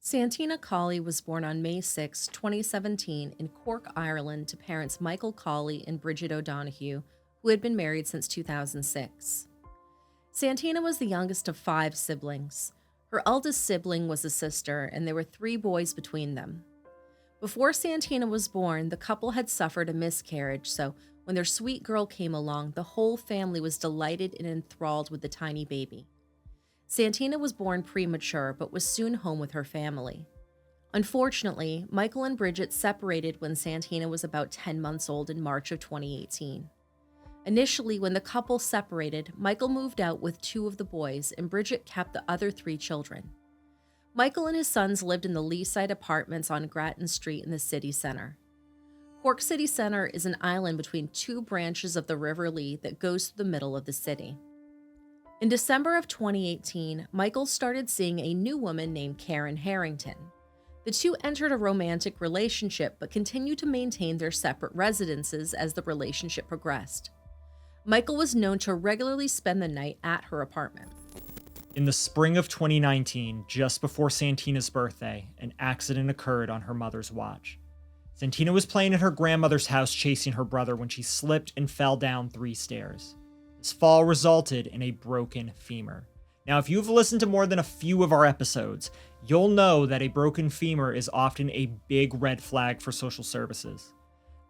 Santina Cauley was born on May 6, 2017, in Cork, Ireland, to parents Michael Cauley and Bridget O'Donoghue, who had been married since 2006. Santina was the youngest of five siblings. Her eldest sibling was a sister, and there were three boys between them. Before Santina was born, the couple had suffered a miscarriage, so when their sweet girl came along, the whole family was delighted and enthralled with the tiny baby. Santina was born premature but was soon home with her family. Unfortunately, Michael and Bridget separated when Santina was about 10 months old in March of 2018. Initially, when the couple separated, Michael moved out with two of the boys and Bridget kept the other three children. Michael and his sons lived in the Leaside apartments on Grattan Street in the city center. Cork City Center is an island between two branches of the River Lee that goes through the middle of the city. In December of 2018, Michael started seeing a new woman named Karen Harrington. The two entered a romantic relationship but continued to maintain their separate residences as the relationship progressed. Michael was known to regularly spend the night at her apartment. In the spring of 2019, just before Santina's birthday, an accident occurred on her mother's watch. Santina was playing at her grandmother's house chasing her brother when she slipped and fell down 3 stairs. This fall resulted in a broken femur. Now, if you've listened to more than a few of our episodes, you'll know that a broken femur is often a big red flag for social services.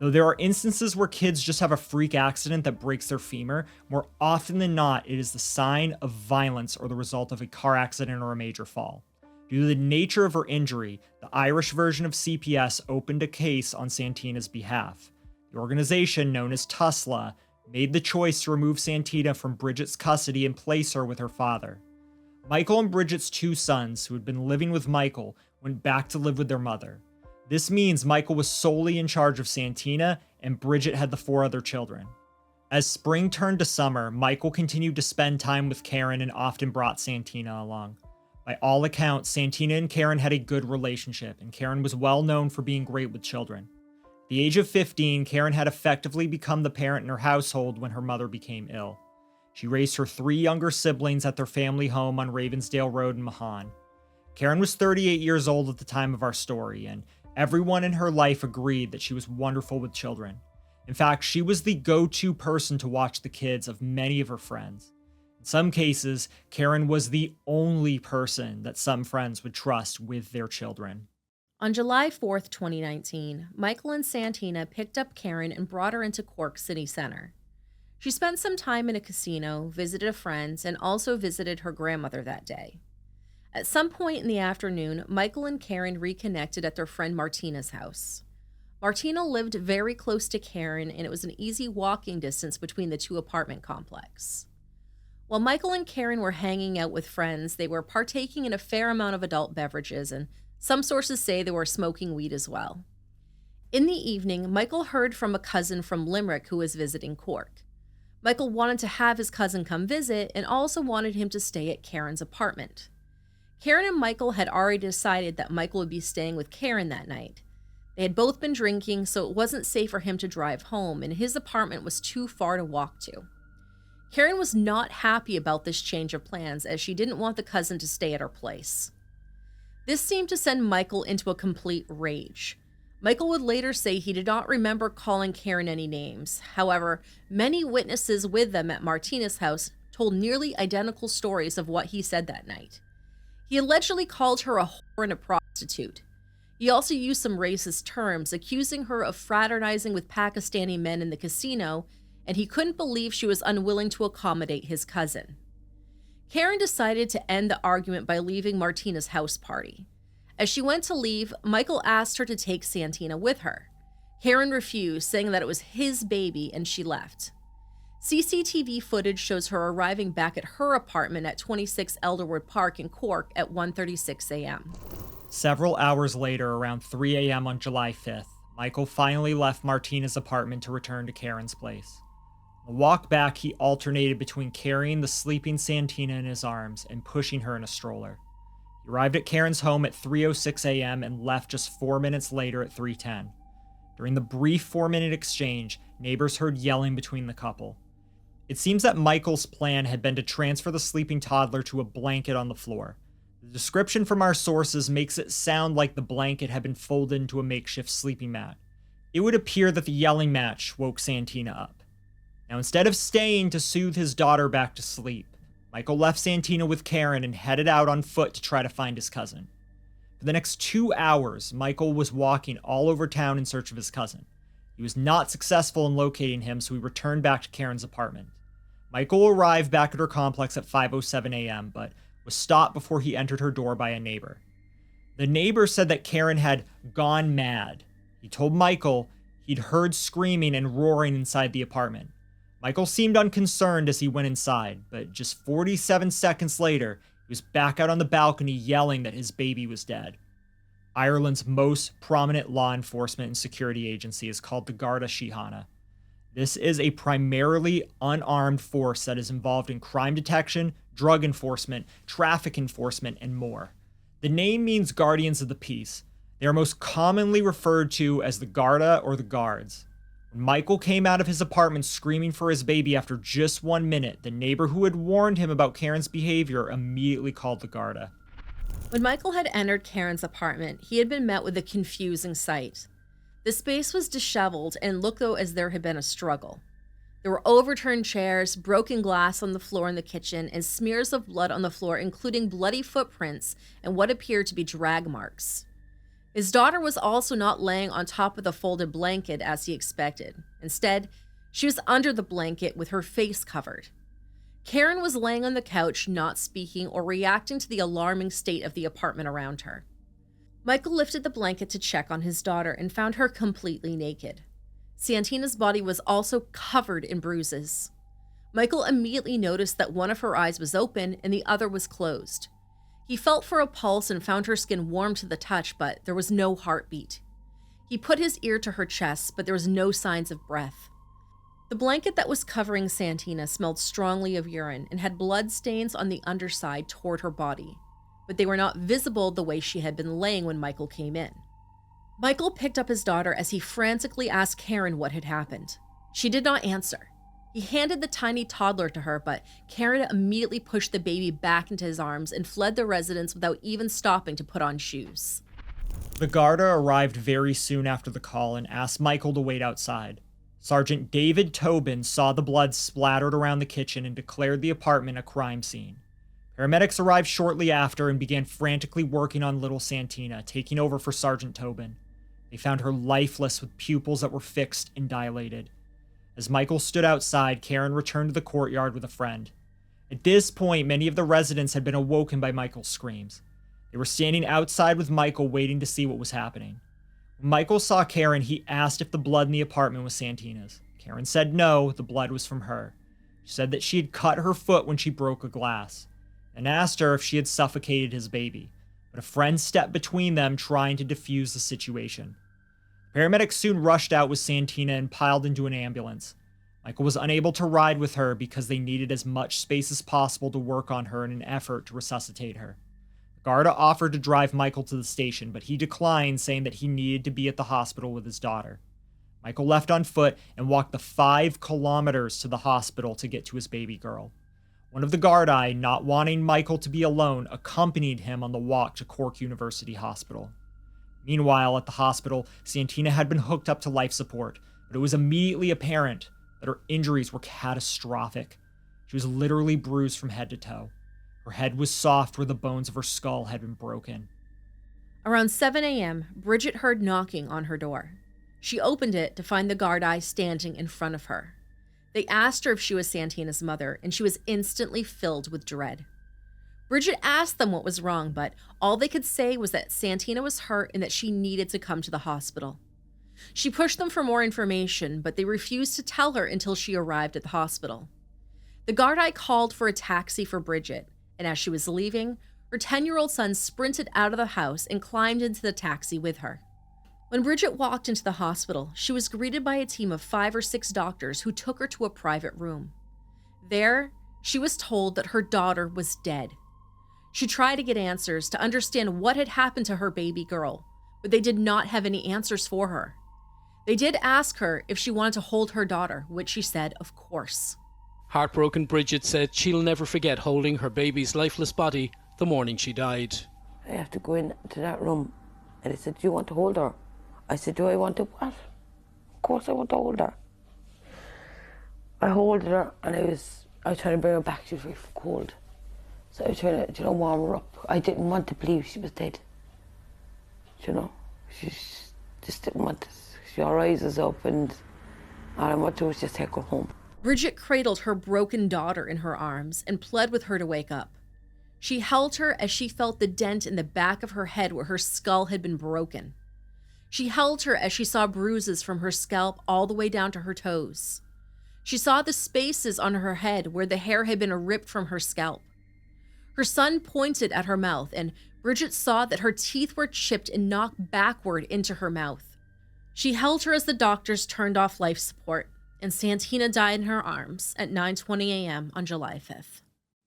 Though there are instances where kids just have a freak accident that breaks their femur, more often than not, it is the sign of violence or the result of a car accident or a major fall. Due to the nature of her injury, the Irish version of CPS opened a case on Santina's behalf. The organization, known as TUSLA, made the choice to remove Santina from Bridget's custody and place her with her father. Michael and Bridget's 2 sons, who had been living with Michael, went back to live with their mother. This means Michael was solely in charge of Santina, and Bridget had the 4 other children. As spring turned to summer, Michael continued to spend time with Karen and often brought Santina along. By all accounts, Santina and Karen had a good relationship, and Karen was well known for being great with children. At the age of 15, Karen had effectively become the parent in her household when her mother became ill. She raised her 3 younger siblings at their family home on Ravensdale Road in Mahon. Karen was 38 years old at the time of our story, and everyone in her life agreed that she was wonderful with children. In fact, she was the go-to person to watch the kids of many of her friends. In some cases, Karen was the only person that some friends would trust with their children. On July 4th, 2019, Michael and Santina picked up Karen and brought her into Cork City Center. She spent some time in a casino, visited a friend, and also visited her grandmother that day. At some point in the afternoon, Michael and Karen reconnected at their friend Martina's house. Martina lived very close to Karen, and it was an easy walking distance between the 2 apartment complexes. While Michael and Karen were hanging out with friends, they were partaking in a fair amount of adult beverages, and some sources say they were smoking weed as well. In the evening, Michael heard from a cousin from Limerick who was visiting Cork. Michael wanted to have his cousin come visit and also wanted him to stay at Karen's apartment. Karen and Michael had already decided that Michael would be staying with Karen that night. They had both been drinking, so it wasn't safe for him to drive home, and his apartment was too far to walk to. Karen was not happy about this change of plans, as she didn't want the cousin to stay at her place. This seemed to send Michael into a complete rage. Michael would later say he did not remember calling Karen any names. However, many witnesses with them at Martina's house told nearly identical stories of what he said that night. He allegedly called her a whore and a prostitute. He also used some racist terms, accusing her of fraternizing with Pakistani men in the casino, and he couldn't believe she was unwilling to accommodate his cousin. Karen decided to end the argument by leaving Martina's house party. As she went to leave, Michael asked her to take Santina with her. Karen refused, saying that it was his baby, and she left. CCTV footage shows her arriving back at her apartment at 26 Elderwood Park in Cork at 1:36 a.m. Several hours later, around 3 a.m. on July 5th, Michael finally left Martina's apartment to return to Karen's place. On the walk back, he alternated between carrying the sleeping Santina in his arms and pushing her in a stroller. He arrived at Karen's home at 3:06 a.m. and left just 4 minutes later at 3:10. During the brief 4-minute exchange, neighbors heard yelling between the couple. It seems that Michael's plan had been to transfer the sleeping toddler to a blanket on the floor. The description from our sources makes it sound like the blanket had been folded into a makeshift sleeping mat. It would appear that the yelling match woke Santina up. Now, instead of staying to soothe his daughter back to sleep, Michael left Santina with Karen and headed out on foot to try to find his cousin. For the next 2 hours, Michael was walking all over town in search of his cousin. He was not successful in locating him, so he returned back to Karen's apartment. Michael arrived back at her complex at 5:07 a.m., but was stopped before he entered her door by a neighbor. The neighbor said that Karen had gone mad. He told Michael he'd heard screaming and roaring inside the apartment. Michael seemed unconcerned as he went inside, but just 47 seconds later, he was back out on the balcony yelling that his baby was dead. Ireland's most prominent law enforcement and security agency is called the Garda Síochána. This is a primarily unarmed force that is involved in crime detection, drug enforcement, traffic enforcement, and more. The name means guardians of the peace. They are most commonly referred to as the Garda or the Guards. When Michael came out of his apartment screaming for his baby after just 1 minute, the neighbor who had warned him about Karen's behavior immediately called the Garda. When Michael had entered Karen's apartment, he had been met with a confusing sight. The space was disheveled and looked though as there had been a struggle. There were overturned chairs, broken glass on the floor in the kitchen, and smears of blood on the floor, including bloody footprints and what appeared to be drag marks. His daughter was also not laying on top of the folded blanket as he expected. Instead, she was under the blanket with her face covered. Karen was laying on the couch, not speaking or reacting to the alarming state of the apartment around her. Michael lifted the blanket to check on his daughter and found her completely naked. Santina's body was also covered in bruises. Michael immediately noticed that one of her eyes was open and the other was closed. He felt for a pulse and found her skin warm to the touch, but there was no heartbeat. He put his ear to her chest, but there was no signs of breath. The blanket that was covering Santina smelled strongly of urine and had blood stains on the underside toward her body, but they were not visible the way she had been laying when Michael came in. Michael picked up his daughter as he frantically asked Karen what had happened. She did not answer. He handed the tiny toddler to her, but Karen immediately pushed the baby back into his arms and fled the residence without even stopping to put on shoes. The Garda arrived very soon after the call and asked Michael to wait outside. Sergeant David Tobin saw the blood splattered around the kitchen and declared the apartment a crime scene. Paramedics arrived shortly after and began frantically working on little Santina, taking over for Sergeant Tobin. They found her lifeless with pupils that were fixed and dilated. As Michael stood outside, Karen returned to the courtyard with a friend. At this point, many of the residents had been awoken by Michael's screams. They were standing outside with Michael waiting to see what was happening. When Michael saw Karen, he asked if the blood in the apartment was Santina's. Karen said no, the blood was from her. She said that she had cut her foot when she broke a glass, and asked her if she had suffocated his baby, but a friend stepped between them trying to defuse the situation. Paramedics soon rushed out with Santina and piled into an ambulance. Michael was unable to ride with her because they needed as much space as possible to work on her in an effort to resuscitate her. The Garda offered to drive Michael to the station, but he declined, saying that he needed to be at the hospital with his daughter. Michael left on foot and walked the 5 kilometers to the hospital to get to his baby girl. One of the Gardae, not wanting Michael to be alone, accompanied him on the walk to Cork University Hospital. Meanwhile, at the hospital, Santina had been hooked up to life support, but it was immediately apparent that her injuries were catastrophic. She was literally bruised from head to toe. Her head was soft where the bones of her skull had been broken. Around 7 a.m., Bridget heard knocking on her door. She opened it to find the Gardae standing in front of her. They asked her if she was Santina's mother, and she was instantly filled with dread. Bridget asked them what was wrong, but all they could say was that Santina was hurt and that she needed to come to the hospital. She pushed them for more information, but they refused to tell her until she arrived at the hospital. The Gardae called for a taxi for Bridget, and as she was leaving, her 10-year-old son sprinted out of the house and climbed into the taxi with her. When Bridget walked into the hospital, she was greeted by a team of 5 or 6 doctors who took her to a private room. There, she was told that her daughter was dead. She tried to get answers to understand what had happened to her baby girl, but they did not have any answers for her. They did ask her if she wanted to hold her daughter, which she said, of course. Heartbroken, Bridget said she'll never forget holding her baby's lifeless body The morning she died. I have to go into that room. And he said, do you want to hold her? I said, do I want to what? Of course I want to hold her. I hold her and I was trying to bring her back. She was very cold. So I was trying to, warm her up. I didn't want to believe she was dead. She just didn't want to. Her eyes was up and all I wanted to was just take her home. Bridget cradled her broken daughter in her arms and pled with her to wake up. She held her as she felt the dent in the back of her head where her skull had been broken. She held her as she saw bruises from her scalp all the way down to her toes. She saw the spaces on her head where the hair had been ripped from her scalp. Her son pointed at her mouth, and Bridget saw that her teeth were chipped and knocked backward into her mouth. She held her as the doctors turned off life support, and Santina died in her arms at 9:20 a.m. on July 5th.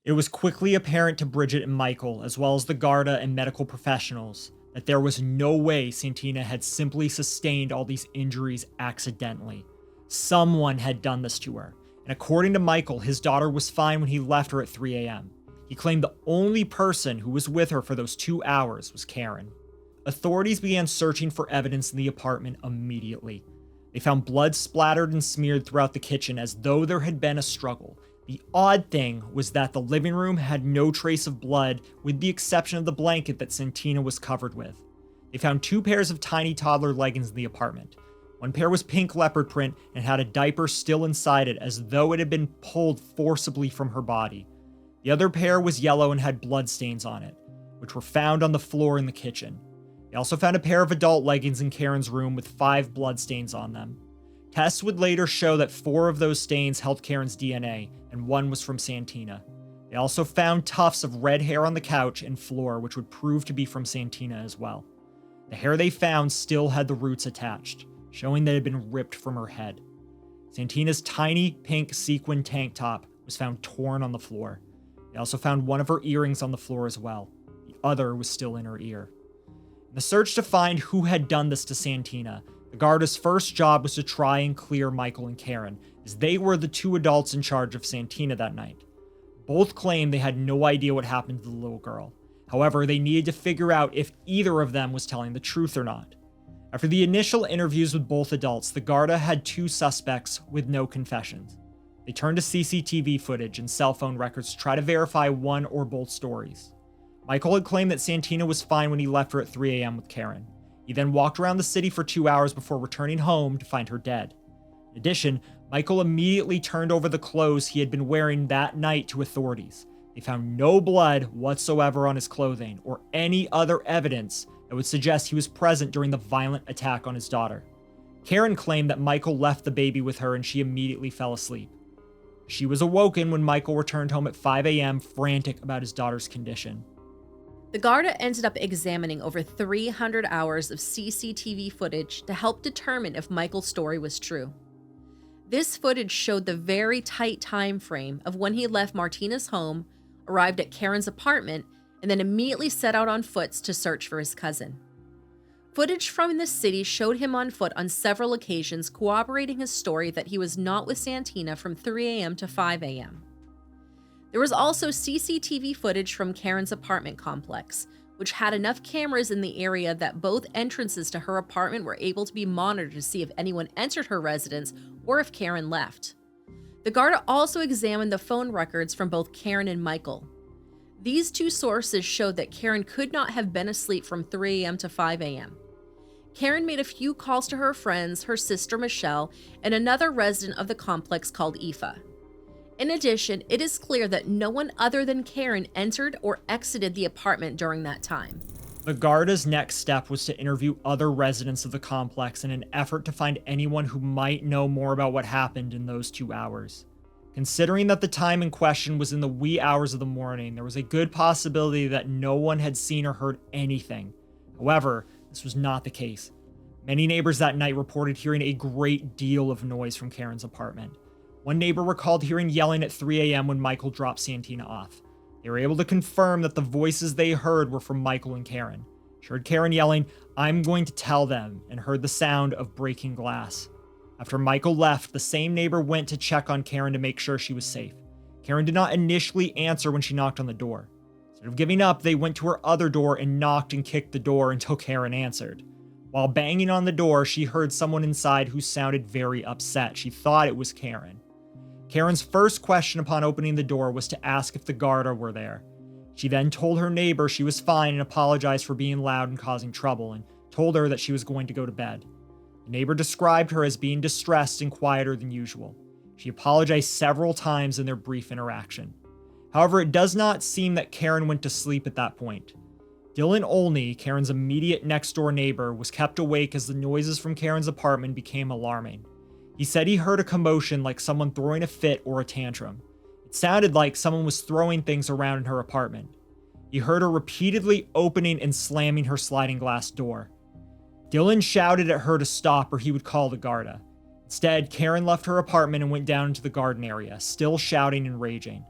It was quickly apparent to Bridget and Michael, as well as the Garda and medical professionals, that there was no way Santina had simply sustained all these injuries accidentally. Someone had done this to her, and according to Michael, his daughter was fine when he left her at 3 a.m. He claimed the only person who was with her for those 2 hours was Karen. Authorities began searching for evidence in the apartment immediately. They found blood splattered and smeared throughout the kitchen as though there had been a struggle. The odd thing was that the living room had no trace of blood, with the exception of the blanket that Santina was covered with. They found 2 pairs of tiny toddler leggings in the apartment. One pair was pink leopard print and had a diaper still inside it, as though it had been pulled forcibly from her body. The other pair was yellow and had bloodstains on it, which were found on the floor in the kitchen. They also found a pair of adult leggings in Karen's room with 5 bloodstains on them. Tests would later show that 4 of those stains held Karen's DNA, and 1 was from Santina. They also found tufts of red hair on the couch and floor, which would prove to be from Santina as well. The hair they found still had the roots attached, showing that it had been ripped from her head. Santina's tiny pink sequin tank top was found torn on the floor. They also found one of her earrings on the floor as well. The other was still in her ear. In the search to find who had done this to Santina, the Garda's first job was to try and clear Michael and Karen, as they were the 2 adults in charge of Santina that night. Both claimed they had no idea what happened to the little girl. However, they needed to figure out if either of them was telling the truth or not. After the initial interviews with both adults, the Garda had 2 suspects with no confessions. They turned to CCTV footage and cell phone records to try to verify one or both stories. Michael had claimed that Santina was fine when he left her at 3 a.m. with Karen. He then walked around the city for 2 hours before returning home to find her dead. In addition, Michael immediately turned over the clothes he had been wearing that night to authorities. They found no blood whatsoever on his clothing or any other evidence that would suggest he was present during the violent attack on his daughter. Karen claimed that Michael left the baby with her and she immediately fell asleep. She was awoken when Michael returned home at 5 a.m. frantic about his daughter's condition. The Garda ended up examining over 300 hours of CCTV footage to help determine if Michael's story was true. This footage showed the very tight time frame of when he left Martina's home, arrived at Karen's apartment, and then immediately set out on foot to search for his cousin. Footage from the city showed him on foot on several occasions, corroborating his story that he was not with Santina from 3 a.m. to 5 a.m. There was also CCTV footage from Karen's apartment complex, which had enough cameras in the area that both entrances to her apartment were able to be monitored to see if anyone entered her residence or if Karen left. The Garda also examined the phone records from both Karen and Michael. These 2 sources showed that Karen could not have been asleep from 3 a.m. to 5 a.m. Karen made a few calls to her friends, her sister Michelle, and another resident of the complex called Aoife. In addition, it is clear that no one other than Karen entered or exited the apartment during that time. The Garda's next step was to interview other residents of the complex in an effort to find anyone who might know more about what happened in those 2 hours. Considering that the time in question was in the wee hours of the morning, there was a good possibility that no one had seen or heard anything. However, this was not the case. Many neighbors that night reported hearing a great deal of noise from Karen's apartment. One neighbor recalled hearing yelling at 3 a.m. when Michael dropped Santina off. They were able to confirm that the voices they heard were from Michael and Karen. She heard Karen yelling, "I'm going to tell them," and heard the sound of breaking glass. After Michael left, the same neighbor went to check on Karen to make sure she was safe. Karen did not initially answer when she knocked on the door. Instead of giving up, they went to her other door and knocked and kicked the door until Karen answered. While banging on the door, she heard someone inside who sounded very upset. She thought it was Karen. Karen's first question upon opening the door was to ask if the Garda were there. She then told her neighbor she was fine and apologized for being loud and causing trouble, and told her that she was going to go to bed. The neighbor described her as being distressed and quieter than usual. She apologized several times in their brief interaction. However, it does not seem that Karen went to sleep at that point. Dylan Olney, Karen's immediate next-door neighbor, was kept awake as the noises from Karen's apartment became alarming. He said he heard a commotion like someone throwing a fit or a tantrum. It sounded like someone was throwing things around in her apartment. He heard her repeatedly opening and slamming her sliding glass door. Dylan shouted at her to stop or he would call the Garda. Instead, Karen left her apartment and went down into the garden area, still shouting and raging.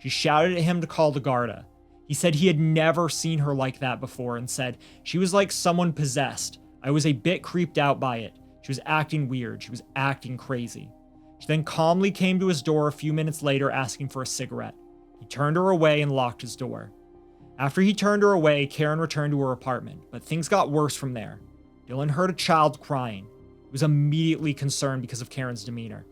She shouted at him to call the Garda. He said he had never seen her like that before and said she was like someone possessed. I was a bit creeped out by it. She was acting weird. She was acting crazy. She then calmly came to his door a few minutes later asking for a cigarette. He turned her away and locked his door. After he turned her away, Karen returned to her apartment, but things got worse from there. Dylan heard a child crying. He was immediately concerned because of Karen's demeanor.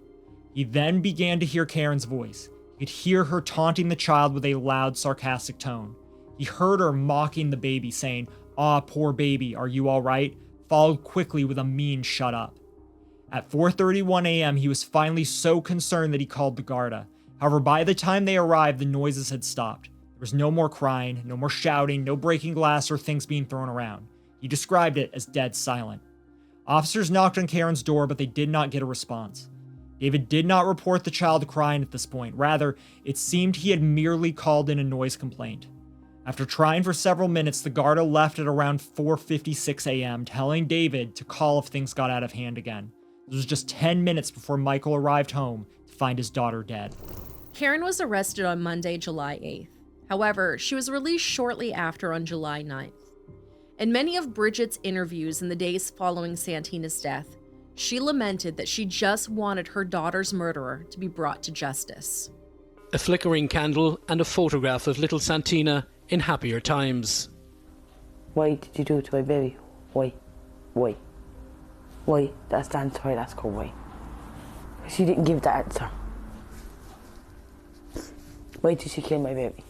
He then began to hear Karen's voice. He could hear her taunting the child with a loud, sarcastic tone. He heard her mocking the baby, saying, "Aw, poor baby, are you all right?" followed quickly with a mean "shut up." At 4:31 a.m., he was finally so concerned that he called the Garda. However, by the time they arrived, the noises had stopped. There was no more crying, no more shouting, no breaking glass or things being thrown around. He described it as dead silent. Officers knocked on Karen's door, but they did not get a response. David did not report the child crying at this point. Rather, it seemed he had merely called in a noise complaint. After trying for several minutes, the Garda left at around 4:56 a.m., telling David to call if things got out of hand again. It was just 10 minutes before Michael arrived home to find his daughter dead. Karen was arrested on Monday, July 8th. However, she was released shortly after on July 9th. In many of Bridget's interviews in the days following Santina's death, she lamented that she just wanted her daughter's murderer to be brought to justice. A flickering candle and a photograph of little Santina in happier times. Why did you do it to my baby? Why? Why? Why? That's the answer I'd ask her, why? She didn't give the answer. Why did she kill my baby?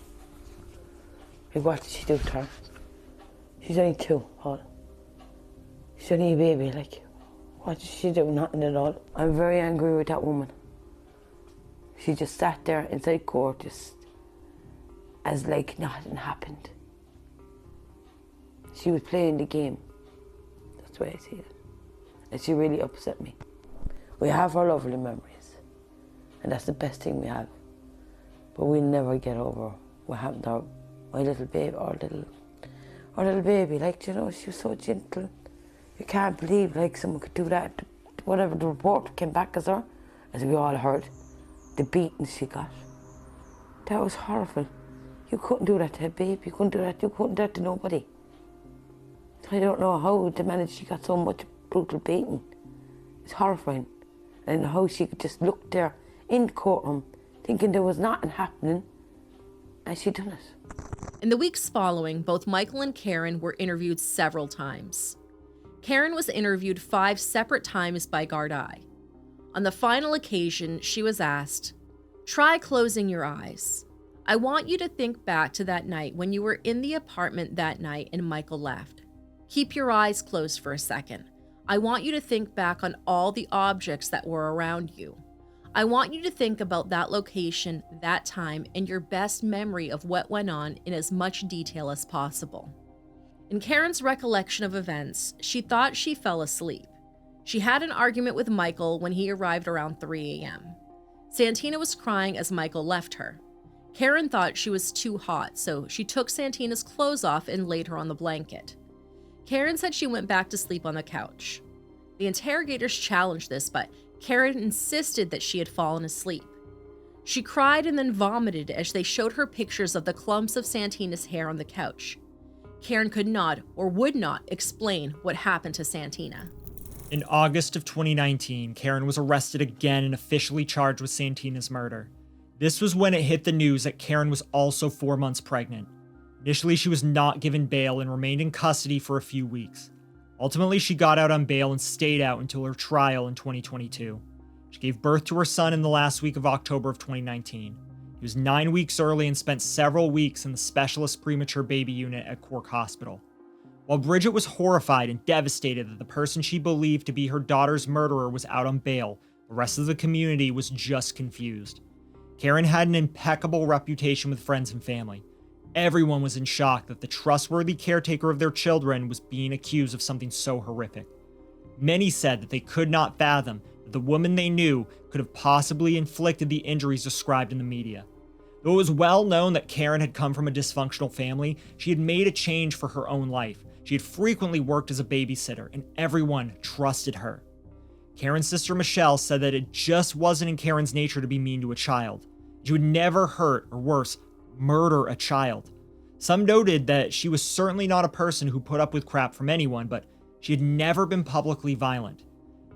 Like, what did she do to her? She's only 2, Paul. She's only a baby, like, what did she do? Nothing at all. I'm very angry with that woman. She just sat there inside court, just as like nothing happened. She was playing the game. That's the way I see it. And she really upset me. We have our lovely memories, and that's the best thing we have. But we'll never get over what happened to my little baby, our little baby. Like, you know, she was so gentle. You can't believe, like, someone could do that. Whatever the report came back as her, as we all heard, the beating she got. That was horrible. You couldn't do that to a baby. You couldn't do that. You couldn't do that to nobody. I don't know how they managed. She got so much brutal beating. It's horrifying. And how she could just look there in the courtroom, thinking there was nothing happening, and she done it. In the weeks following, both Michael and Karen were interviewed several times. Karen was interviewed 5 separate times by Gardaí. On the final occasion, she was asked, "Try closing your eyes. I want you to think back to that night when you were in the apartment that night and Michael left. Keep your eyes closed for a second. I want you to think back on all the objects that were around you. I want you to think about that location, that time, and your best memory of what went on in as much detail as possible." In Karen's recollection of events, she thought she fell asleep. She had an argument with Michael when he arrived around 3 a.m. Santina was crying as Michael left her. Karen thought she was too hot, so she took Santina's clothes off and laid her on the blanket. Karen said she went back to sleep on the couch. The interrogators challenged this, but Karen insisted that she had fallen asleep. She cried and then vomited as they showed her pictures of the clumps of Santina's hair on the couch. Karen could not or would not explain what happened to Santina. In August of 2019, Karen was arrested again and officially charged with Santina's murder. This was when it hit the news that Karen was also 4 months pregnant. Initially, she was not given bail and remained in custody for a few weeks. Ultimately, she got out on bail and stayed out until her trial in 2022. She gave birth to her son in the last week of October of 2019. He was 9 weeks early and spent several weeks in the specialist premature baby unit at Cork Hospital. While Bridget was horrified and devastated that the person she believed to be her daughter's murderer was out on bail, the rest of the community was just confused. Karen had an impeccable reputation with friends and family. Everyone was in shock that the trustworthy caretaker of their children was being accused of something so horrific. Many said that they could not fathom that the woman they knew could have possibly inflicted the injuries described in the media. Though it was well known that Karen had come from a dysfunctional family, she had made a change for her own life. She had frequently worked as a babysitter, and everyone trusted her. Karen's sister Michelle said that it just wasn't in Karen's nature to be mean to a child. She would never hurt, or worse, murder a child. Some noted that she was certainly not a person who put up with crap from anyone, but she had never been publicly violent.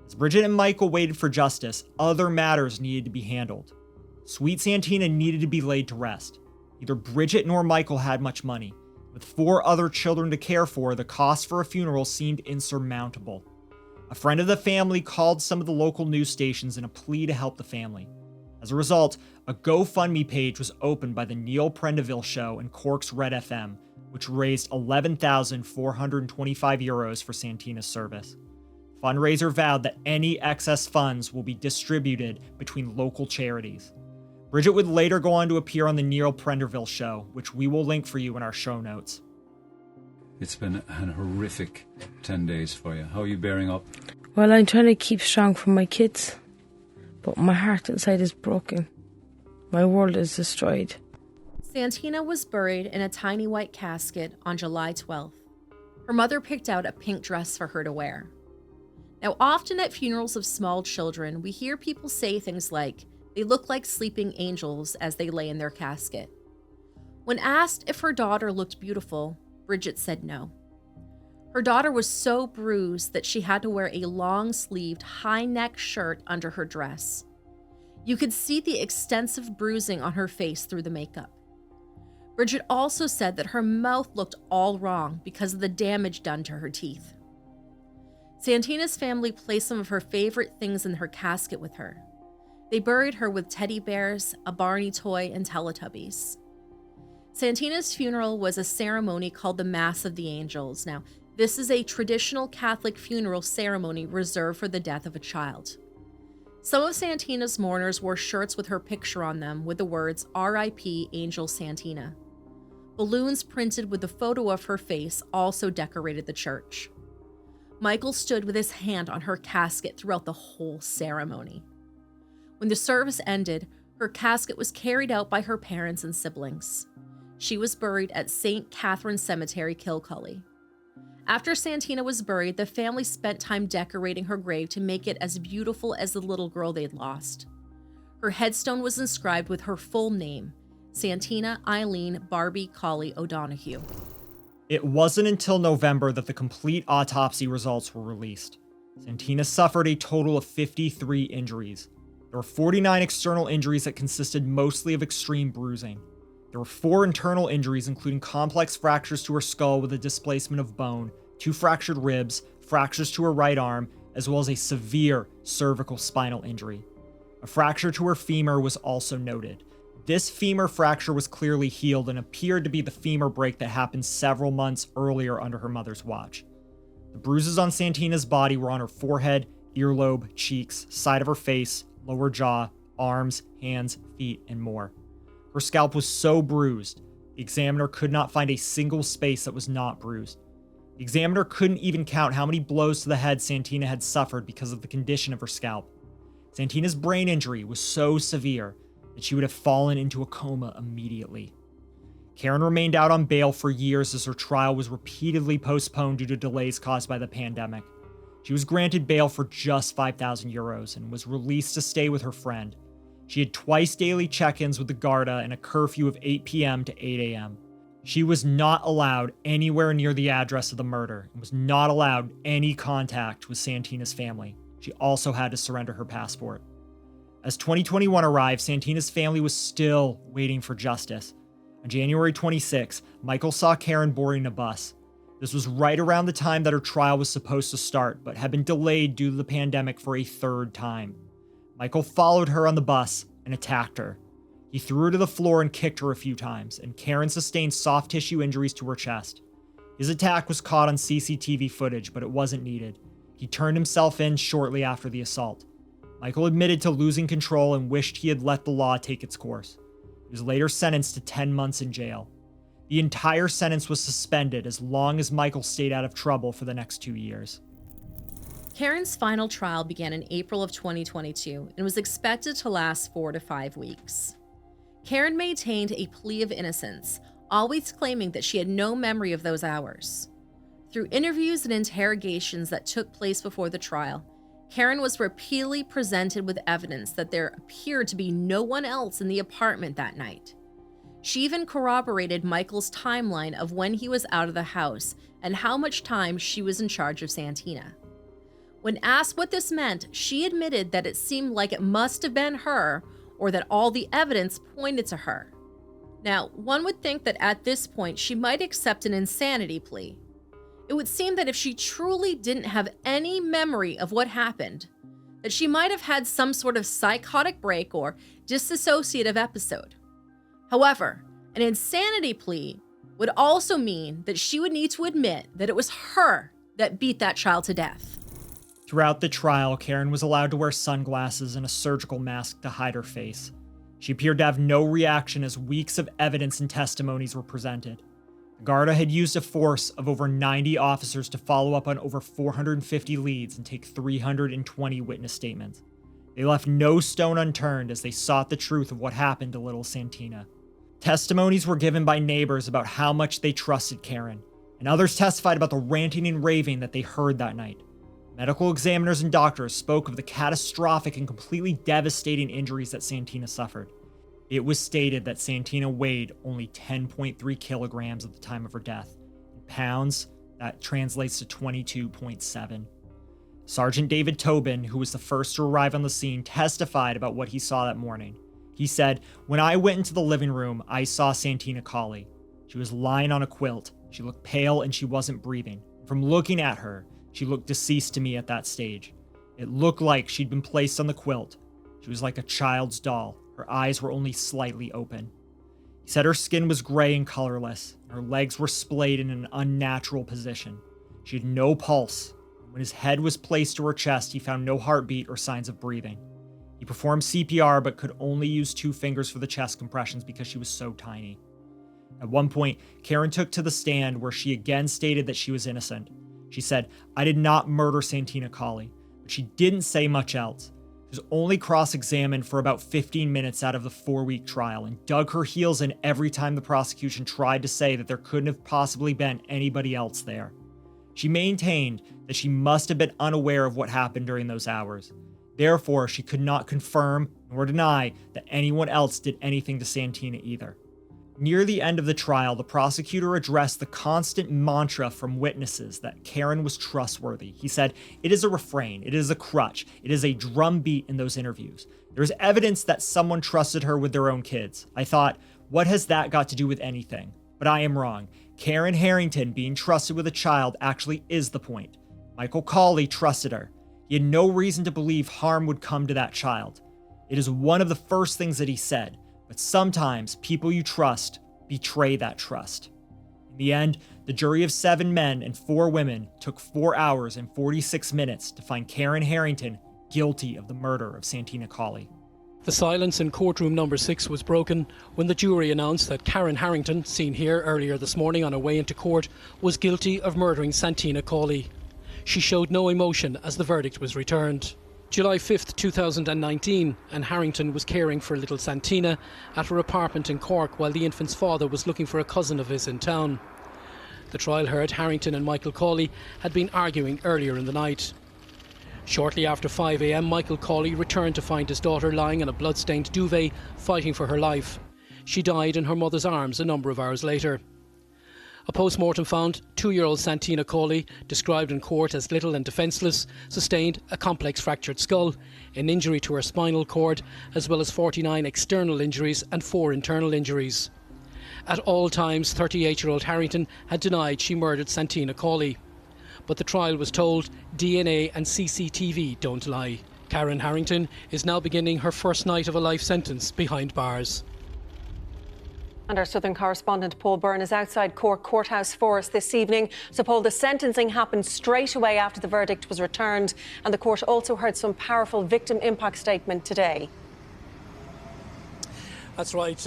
As Bridget and Michael waited for justice, other matters needed to be handled. Sweet Santina needed to be laid to rest. Neither Bridget nor Michael had much money. With 4 other children to care for, the cost for a funeral seemed insurmountable. A friend of the family called some of the local news stations in a plea to help the family. As a result, a GoFundMe page was opened by the Neil Prendeville Show and Cork's Red FM, which raised €11,425 for Santina's service. The fundraiser vowed that any excess funds will be distributed between local charities. Bridget would later go on to appear on the Neil Prendeville Show, which we will link for you in our show notes. It's been an horrific 10 days for you. How are you bearing up? Well, I'm trying to keep strong for my kids, but my heart inside is broken. My world is destroyed. Santina was buried in a tiny white casket on July 12th. Her mother picked out a pink dress for her to wear. Now, often at funerals of small children, we hear people say things like, they look like sleeping angels as they lay in their casket. When asked if her daughter looked beautiful, Bridget said no. Her daughter was so bruised that she had to wear a long-sleeved, high-neck shirt under her dress. You could see the extensive bruising on her face through the makeup. Bridget also said that her mouth looked all wrong because of the damage done to her teeth. Santina's family placed some of her favorite things in her casket with her. They buried her with teddy bears, a Barney toy, and Teletubbies. Santina's funeral was a ceremony called the Mass of the Angels. Now, this is a traditional Catholic funeral ceremony reserved for the death of a child. Some of Santina's mourners wore shirts with her picture on them with the words, R.I.P. Angel Santina. Balloons printed with the photo of her face also decorated the church. Michael stood with his hand on her casket throughout the whole ceremony. When the service ended, her casket was carried out by her parents and siblings. She was buried at St. Catharine Cemetery, Cauley. After Santina was buried, the family spent time decorating her grave to make it as beautiful as the little girl they'd lost. Her headstone was inscribed with her full name, Santina Eileen Barbie Cauley O'Donoghue. It wasn't until November that the complete autopsy results were released. Santina suffered a total of 53 injuries. There were 49 external injuries that consisted mostly of extreme bruising. There were 4 internal injuries, including complex fractures to her skull with a displacement of bone, 2 fractured ribs, fractures to her right arm, as well as a severe cervical spinal injury. A fracture to her femur was also noted. This femur fracture was clearly healed and appeared to be the femur break that happened several months earlier under her mother's watch. The bruises on Santina's body were on her forehead, earlobe, cheeks, side of her face, lower jaw, arms, hands, feet, and more. Her scalp was so bruised, the examiner could not find a single space that was not bruised. The examiner couldn't even count how many blows to the head Santina had suffered because of the condition of her scalp. Santina's brain injury was so severe that she would have fallen into a coma immediately. Karen remained out on bail for years as her trial was repeatedly postponed due to delays caused by the pandemic. She was granted bail for just €5,000 and was released to stay with her friend. She had twice daily check-ins with the Garda and a curfew of 8 p.m. to 8 a.m. She was not allowed anywhere near the address of the murder and was not allowed any contact with Santina's family. She also had to surrender her passport. As 2021 arrived, Santina's family was still waiting for justice. On January 26, Michael saw Karen boarding a bus. This was right around the time that her trial was supposed to start, but had been delayed due to the pandemic for a third time. Michael followed her on the bus and attacked her. He threw her to the floor and kicked her a few times, and Karen sustained soft tissue injuries to her chest. His attack was caught on CCTV footage, but it wasn't needed. He turned himself in shortly after the assault. Michael admitted to losing control and wished he had let the law take its course. He was later sentenced to 10 months in jail. The entire sentence was suspended as long as Michael stayed out of trouble for the next 2 years. Karen's final trial began in April of 2022 and was expected to last 4 to 5 weeks. Karen maintained a plea of innocence, always claiming that she had no memory of those hours. Through interviews and interrogations that took place before the trial, Karen was repeatedly presented with evidence that there appeared to be no one else in the apartment that night. She even corroborated Michael's timeline of when he was out of the house and how much time she was in charge of Santina. When asked what this meant, she admitted that it seemed like it must have been her, or that all the evidence pointed to her. Now, one would think that at this point she might accept an insanity plea. It would seem that if she truly didn't have any memory of what happened, that she might have had some sort of psychotic break or dissociative episode. However, an insanity plea would also mean that she would need to admit that it was her that beat that child to death. Throughout the trial, Karen was allowed to wear sunglasses and a surgical mask to hide her face. She appeared to have no reaction as weeks of evidence and testimonies were presented. Garda had used a force of over 90 officers to follow up on over 450 leads and take 320 witness statements. They left no stone unturned as they sought the truth of what happened to little Santina. Testimonies were given by neighbors about how much they trusted Karen, and others testified about the ranting and raving that they heard that night. Medical examiners and doctors spoke of the catastrophic and completely devastating injuries that Santina suffered. It was stated that Santina weighed only 10.3 kilograms at the time of her death. In pounds, that translates to 22.7. Sergeant David Tobin, who was the first to arrive on the scene, testified about what he saw that morning. He said, "When I went into the living room, I saw Santina Cauley. She was lying on a quilt. She looked pale and she wasn't breathing. From looking at her, she looked deceased to me at that stage. It looked like she'd been placed on the quilt. She was like a child's doll. Her eyes were only slightly open." He said her skin was gray and colorless, and her legs were splayed in an unnatural position. She had no pulse. When his head was placed to her chest, he found no heartbeat or signs of breathing. He performed CPR but could only use 2 fingers for the chest compressions because she was so tiny. At one point, Karen took to the stand where she again stated that she was innocent. She said, "I did not murder Santina Cauley," but she didn't say much else. She was only cross-examined for about 15 minutes out of the 4-week trial and dug her heels in every time the prosecution tried to say that there couldn't have possibly been anybody else there. She maintained that she must have been unaware of what happened during those hours. Therefore, she could not confirm nor deny that anyone else did anything to Santina either. Near the end of the trial, the prosecutor addressed the constant mantra from witnesses that Karen was trustworthy. He said, "It is a refrain, it is a crutch, it is a drumbeat in those interviews. There's evidence that someone trusted her with their own kids. I thought, what has that got to do with anything? But I am wrong. Karen Harrington being trusted with a child actually is the point. Michael Cauley trusted her. He had no reason to believe harm would come to that child. It is one of the first things that he said. But sometimes people you trust betray that trust." In the end, the jury of 7 men and 4 women took 4 hours and 46 minutes to find Karen Harrington guilty of the murder of Santina Cauley. The silence in courtroom number 6 was broken when the jury announced that Karen Harrington, seen here earlier this morning on her way into court, was guilty of murdering Santina Cauley. She showed no emotion as the verdict was returned. July 5th, 2019, and Harrington was caring for little Santina at her apartment in Cork while the infant's father was looking for a cousin of his in town. The trial heard Harrington and Michael Cauley had been arguing earlier in the night. Shortly after 5 a.m, Michael Cauley returned to find his daughter lying on a blood-stained duvet, fighting for her life. She died in her mother's arms a number of hours later. A post-mortem found 2-year-old Santina Cauley, described in court as little and defenceless, sustained a complex fractured skull, an injury to her spinal cord, as well as 49 external injuries and 4 internal injuries. At all times, 38-year-old Harrington had denied she murdered Santina Cauley. But the trial was told DNA and CCTV don't lie. Karen Harrington is now beginning her first night of a life sentence behind bars. And our Southern correspondent Paul Byrne is outside Cork Courthouse for us this evening. So Paul, the sentencing happened straight away after the verdict was returned, and the court also heard some powerful victim impact statement today. That's right,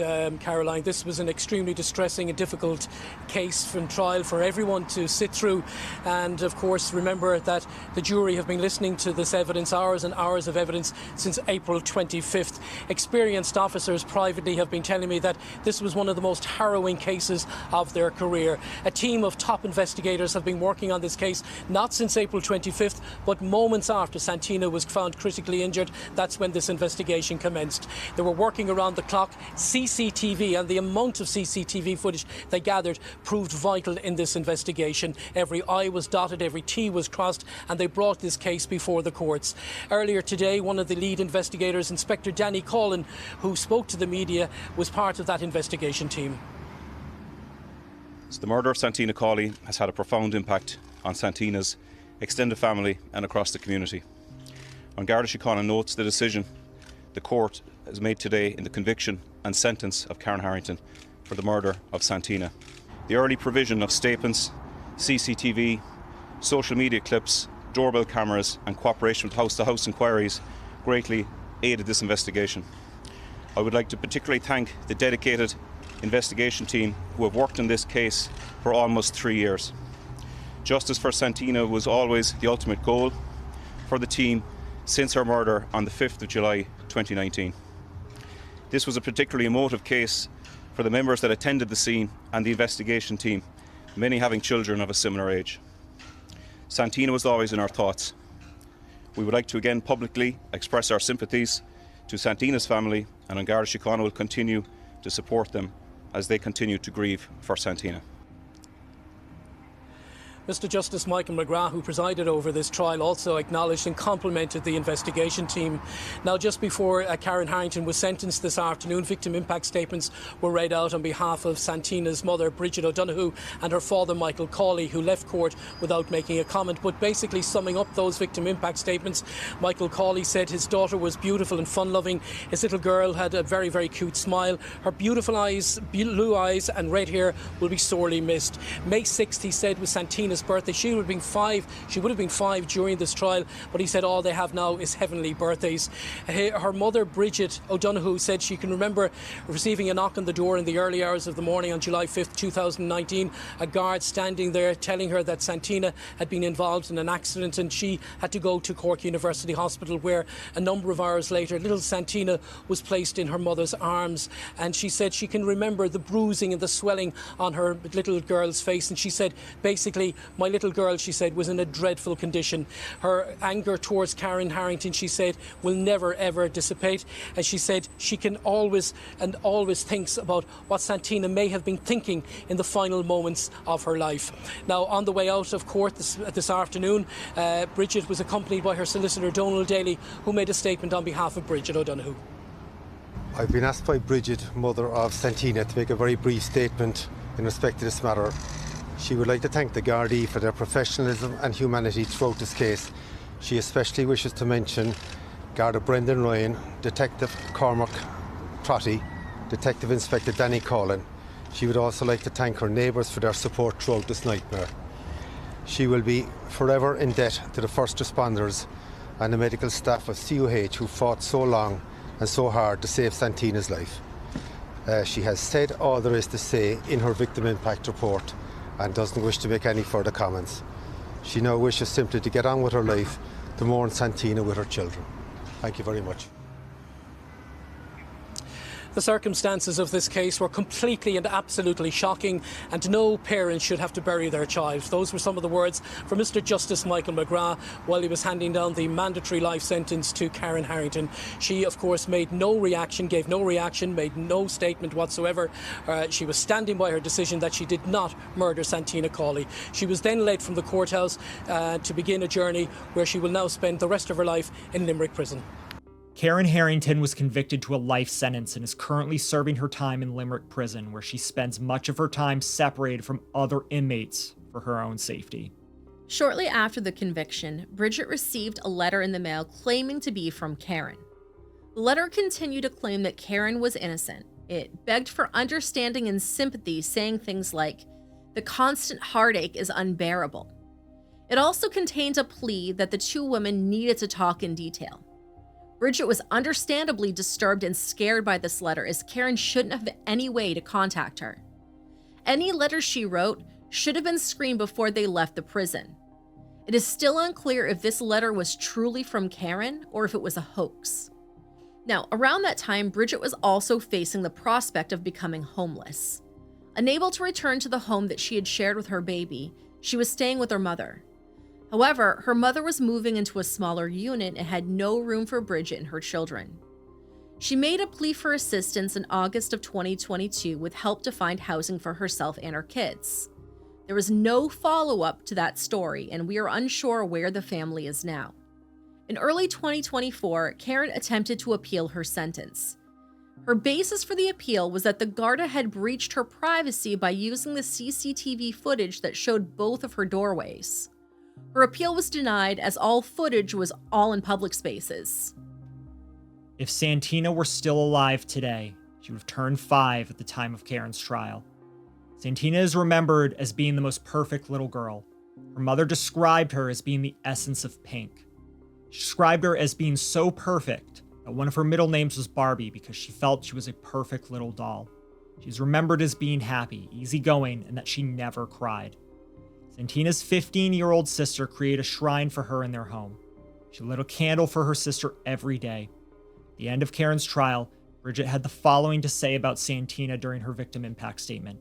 Caroline. This was an extremely distressing and difficult case from trial for everyone to sit through. And of course, remember that the jury have been listening to this evidence, hours and hours of evidence, since April 25th. Experienced officers privately have been telling me that this was one of the most harrowing cases of their career. A team of top investigators have been working on this case not since April 25th, but moments after Santina was found critically injured. That's when this investigation commenced. They were working around the clock. CCTV and the amount of CCTV footage they gathered proved vital in this investigation. Every I was dotted, every T was crossed, and they brought this case before the courts. Earlier today, one of the lead investigators, Inspector Danny Cauley, who spoke to the media, was part of that investigation team. So the murder of Santina Cauley has had a profound impact on Santina's extended family and across the community. When Garda Síochána notes the decision the court has made today in the conviction and sentence of Karen Harrington for the murder of Santina. The early provision of statements, CCTV, social media clips, doorbell cameras and cooperation with house-to-house inquiries greatly aided this investigation. I would like to particularly thank the dedicated investigation team who have worked on this case for almost 3 years. Justice for Santina was always the ultimate goal for the team since her murder on the 5th of July 2019. This was a particularly emotive case for the members that attended the scene and the investigation team, many having children of a similar age. Santina was always in our thoughts. We would like to again publicly express our sympathies to Santina's family, and Garda Síochána will continue to support them as they continue to grieve for Santina. Mr. Justice Michael McGrath, who presided over this trial, also acknowledged and complimented the investigation team. Now, just before Karen Harrington was sentenced this afternoon, victim impact statements were read out on behalf of Santina's mother, Bridget O'Donoghue, and her father, Michael Cauley, who left court without making a comment. But basically summing up those victim impact statements, Michael Cauley said his daughter was beautiful and fun-loving. His little girl had a very, very cute smile. Her beautiful eyes, blue eyes and red hair will be sorely missed. May 6th, he said, was Santina's birthday. She would have been five during this trial, but he said all they have now is heavenly birthdays. Her mother, Bridget O'Donoghue, said she can remember receiving a knock on the door in the early hours of the morning on July 5th, 2019. A guard standing there telling her that Santina had been involved in an accident and she had to go to Cork University Hospital, where a number of hours later little Santina was placed in her mother's arms. And she said she can remember the bruising and the swelling on her little girl's face. And she said, basically, my little girl, she said, was in a dreadful condition. Her anger towards Karen Harrington, she said, will never ever dissipate. And she said she can always thinks about what Santina may have been thinking in the final moments of her life. Now, on the way out of court this afternoon, Bridget was accompanied by her solicitor, Donald Daly, who made a statement on behalf of Bridget O'Donoghue. I've been asked by Bridget, mother of Santina, to make a very brief statement in respect to this matter. She would like to thank the Gardaí for their professionalism and humanity throughout this case. She especially wishes to mention Garda Brendan Ryan, Detective Cormac Trotty, Detective Inspector Danny Cauley. She would also like to thank her neighbours for their support throughout this nightmare. She will be forever in debt to the first responders and the medical staff of CUH who fought so long and so hard to save Santina's life. She has said all there is to say in her victim impact report and doesn't wish to make any further comments. She now wishes simply to get on with her life, to mourn Santina with her children. Thank you very much. The circumstances of this case were completely and absolutely shocking, and no parent should have to bury their child. Those were some of the words from Mr. Justice Michael McGrath while he was handing down the mandatory life sentence to Karen Harrington. She, of course, made no reaction, gave no reaction, made no statement whatsoever. She was standing by her decision that she did not murder Santina Cauley. She was then led from the courthouse to begin a journey where she will now spend the rest of her life in Limerick prison. Karen Harrington was convicted to a life sentence and is currently serving her time in Limerick Prison, where she spends much of her time separated from other inmates for her own safety. Shortly after the conviction, Bridget received a letter in the mail claiming to be from Karen. The letter continued to claim that Karen was innocent. It begged for understanding and sympathy, saying things like, "The constant heartache is unbearable." It also contained a plea that the two women needed to talk in detail. Bridget was understandably disturbed and scared by this letter, as Karen shouldn't have any way to contact her. Any letters she wrote should have been screened before they left the prison. It is still unclear if this letter was truly from Karen or if it was a hoax. Now, around that time, Bridget was also facing the prospect of becoming homeless. Unable to return to the home that she had shared with her baby, she was staying with her mother. However, her mother was moving into a smaller unit and had no room for Bridget and her children. She made a plea for assistance in August of 2022 with help to find housing for herself and her kids. There was no follow-up to that story, and we are unsure where the family is now. In early 2024, Karen attempted to appeal her sentence. Her basis for the appeal was that the Garda had breached her privacy by using the CCTV footage that showed both of her doorways. Her appeal was denied, as all footage was all in public spaces. If Santina were still alive today, she would have turned 5 at the time of Karen's trial. Santina is remembered as being the most perfect little girl. Her mother described her as being the essence of pink. She described her as being so perfect that one of her middle names was Barbie because she felt she was a perfect little doll. She's remembered as being happy, easygoing, and that she never cried. Santina's 15-year-old sister created a shrine for her in their home. She lit a candle for her sister every day. At the end of Karen's trial, Bridget had the following to say about Santina during her victim impact statement.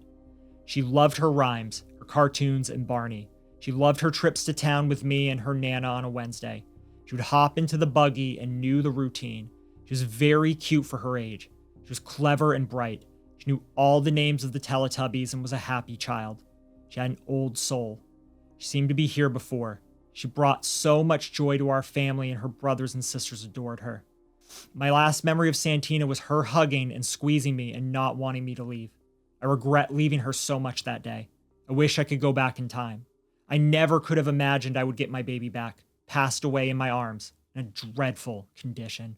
She loved her rhymes, her cartoons, and Barney. She loved her trips to town with me and her Nana on a Wednesday. She would hop into the buggy and knew the routine. She was very cute for her age. She was clever and bright. She knew all the names of the Teletubbies and was a happy child. She had an old soul. She seemed to be here before. She brought so much joy to our family, and her brothers and sisters adored her. My last memory of Santina was her hugging and squeezing me and not wanting me to leave. I regret leaving her so much that day. I wish I could go back in time. I never could have imagined I would get my baby back, passed away in my arms, in a dreadful condition.